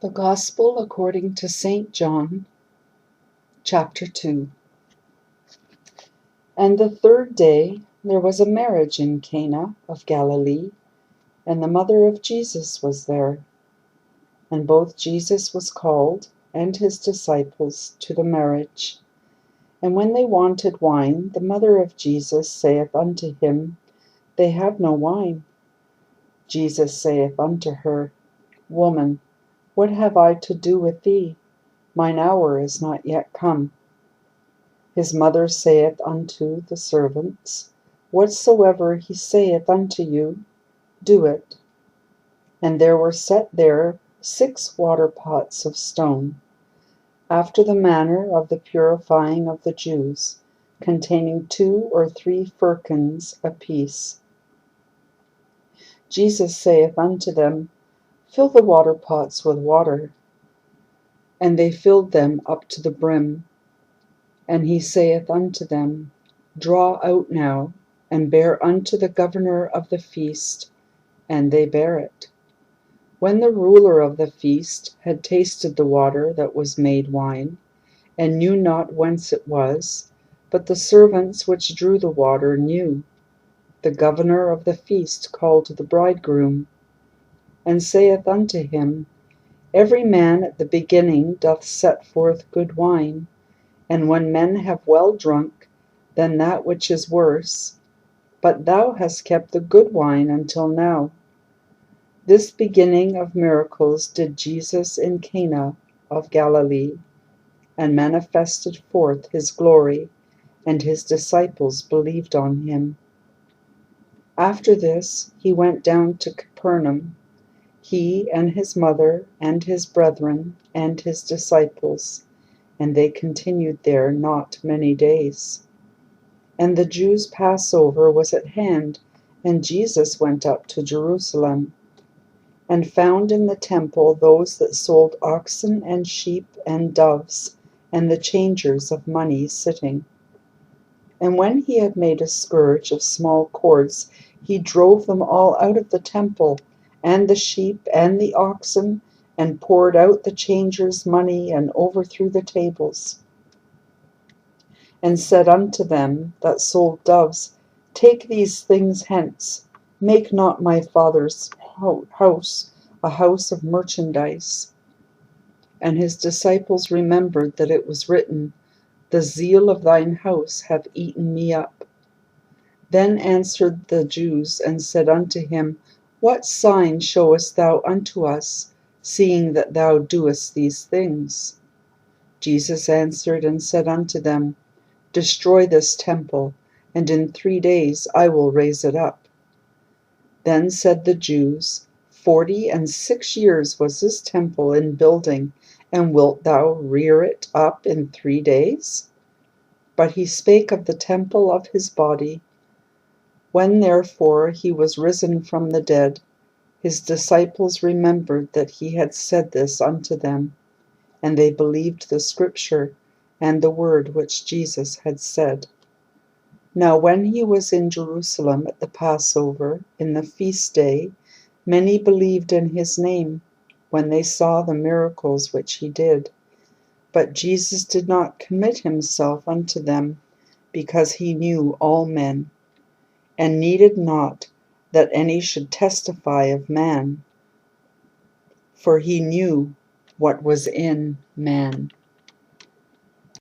The Gospel according to St. John, chapter 2. And the third day there was a marriage in Cana of Galilee, and the mother of Jesus was there. And both Jesus was called, and his disciples, to the marriage. And when they wanted wine, the mother of Jesus saith unto him, They have no wine. Jesus saith unto her, Woman, what have I to do with thee? Mine hour is not yet come. His mother saith unto the servants, Whatsoever he saith unto you, do it. And there were set there 6 water pots of stone, after the manner of the purifying of the Jews, containing 2 or 3 firkins apiece. Jesus saith unto them, Fill the water pots with water. And they filled them up to the brim. And he saith unto them, Draw out now, and bear unto the governor of the feast. And they bare it. When the ruler of the feast had tasted the water that was made wine, and knew not whence it was, but the servants which drew the water knew, the governor of the feast called the bridegroom, and saith unto him, Every man at the beginning doth set forth good wine, and when men have well drunk, then that which is worse. But thou hast kept the good wine until now. This beginning of miracles did Jesus in Cana of Galilee, and manifested forth his glory, and his disciples believed on him. After this he went down to Capernaum, he and his mother, and his brethren, and his disciples, and they continued there not many days. And the Jews' Passover was at hand, and Jesus went up to Jerusalem, and found in the temple those that sold oxen and sheep and doves, and the changers of money sitting. And when he had made a scourge of small cords, he drove them all out of the temple, and the sheep and the oxen, and poured out the changers' money, and overthrew the tables. And said unto them that sold doves, Take these things hence, make not my Father's house a house of merchandise. And his disciples remembered that it was written, The zeal of thine house hath eaten me up. Then answered the Jews, and said unto him, What sign showest thou unto us, seeing that thou doest these things? Jesus answered and said unto them, Destroy this temple, and in 3 days I will raise it up. Then said the Jews, 46 years was this temple in building, and wilt thou rear it up in 3 days? But he spake of the temple of his body. When therefore he was risen from the dead, his disciples remembered that he had said this unto them, and they believed the scripture and the word which Jesus had said. Now when he was in Jerusalem at the Passover, in the feast day, many believed in his name, when they saw the miracles which he did. But Jesus did not commit himself unto them, because he knew all men, and needed not that any should testify of man, for he knew what was in man.